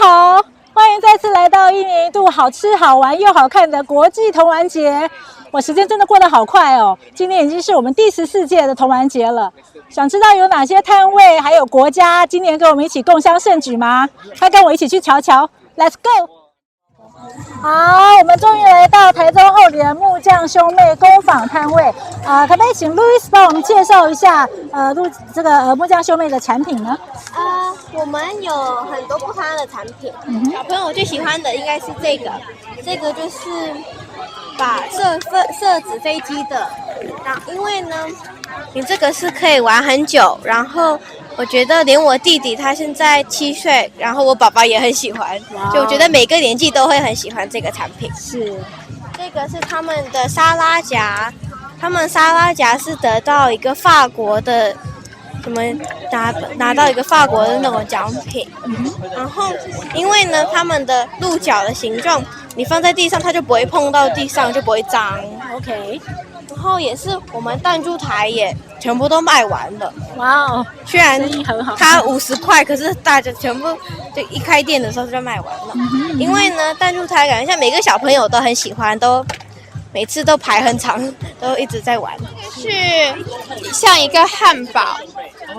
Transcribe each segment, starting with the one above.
好，欢迎再次来到一年一度好吃好玩又好看的国际童玩节。哇，时间真的过得好快哦！今年已经是我们第14届的童玩节了。想知道有哪些摊位还有国家今年跟我们一起共襄盛举吗？快跟我一起去瞧瞧 ！Let's go！ 好，我们终于来到台中后里的木匠兄妹工坊摊位。可不可以请 Louis 帮我们介绍一下木匠兄妹的产品呢？我们有很多不同的产品。小朋友最喜欢的应该是这个就是把射纸飞机的。因为呢，你这个是可以玩很久，然后我觉得连我弟弟他现在7岁，然后我爸爸也很喜欢，就我觉得每个年纪都会很喜欢这个产品。是，这个是他们的沙拉夹，他们沙拉夹是得到一个法国的，拿到一个法国的那种奖品。然后因为呢，他们的鹿角的形状，你放在地上它就不会碰到地上，就不会脏。OK。然后也是我们弹珠台也全部都卖完了。哇哦，虽然它50块，可是大家全部就一开店的时候就卖完了。因为呢，弹珠台感觉像每个小朋友都很喜欢，都每次都排很长，都一直在玩。是像一个汉堡，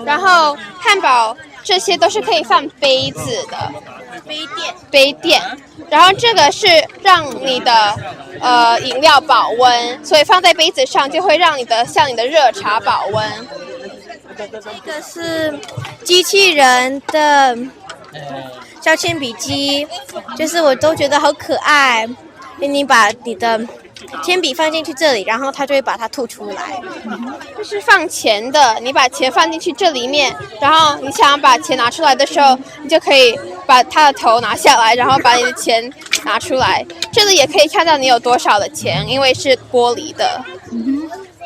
然后汉堡这些都是可以放杯子的杯垫，然后这个是让你的饮料保温，所以放在杯子上就会让像你的热茶保温。这个是机器人的削铅笔机，就是我都觉得好可爱。你把你的铅笔放进去这里，然后它就会把它吐出来。这是放钱的，你把钱放进去这里面，然后你想把钱拿出来的时候，你就可以把它的头拿下来，然后把你的钱拿出来。这里也可以看到你有多少的钱，因为是玻璃的。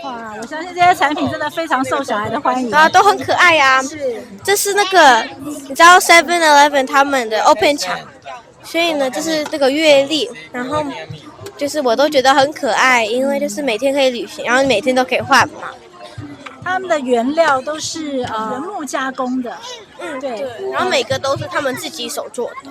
哇，我相信这些产品真的非常受小孩的欢迎都很可爱呀。这是那个你知道 7-Eleven 他们的 Open 场，所以呢，这是这个月历，然后就是我都觉得很可爱，因为就是每天可以旅行，然后每天都可以换嘛。他们的原料都是原木加工的，对，然后每个都是他们自己手做的，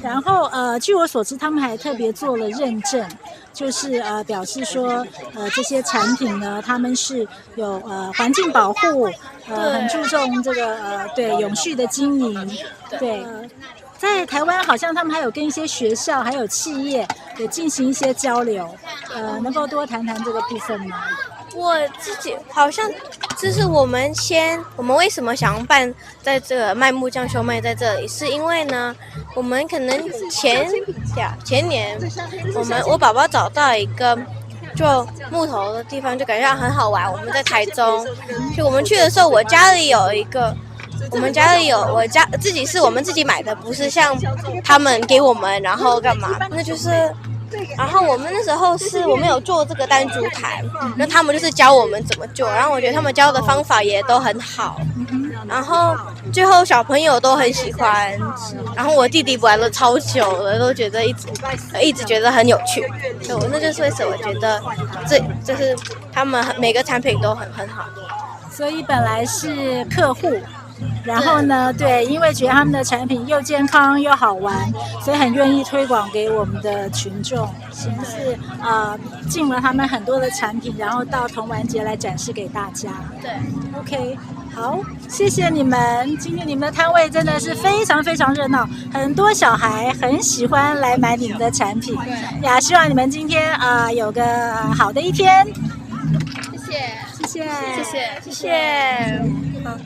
然后据我所知，他们还特别做了认证，就是表示说这些产品呢，他们是有环境保护，很注重这个对永续的经营，对。在台湾好像他们还有跟一些学校还有企业有进行一些交流，能够多谈谈这个部分吗？我自己好像就是我们为什么想要办在这个卖木匠兄妹在这里，是因为呢，我们可能前年我宝宝找到一个做木头的地方，就感觉很好玩。我们在台中，就我们去的时候，我们家里有我们自己买的，不是像他们给我们然后干嘛，那就是。然后我们那时候我们有做这个弹珠台，那他们就是教我们怎么做，然后我觉得他们教的方法也都很好，然后最后小朋友都很喜欢，然后我弟弟玩了超久了，都觉得一直觉得很有趣，对，那就是为什么我觉得就是他们每个产品都很好。所以本来是客户。然后呢，对，因为觉得他们的产品又健康又好玩，所以很愿意推广给我们的群众。先是进了他们很多的产品，然后到童玩节来展示给大家。对 ，OK， 好，谢谢你们。今天你们的摊位真的是非常非常热闹，很多小孩很喜欢来买你们的产品。呀，希望你们今天有个好的一天。谢谢。好。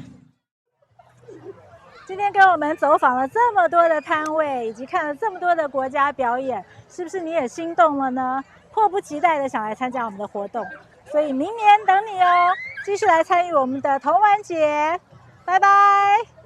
今天跟我们走访了这么多的摊位，以及看了这么多的国家表演，是不是你也心动了呢？迫不及待的想来参加我们的活动，所以明年等你哦，继续来参与我们的童玩节，拜拜。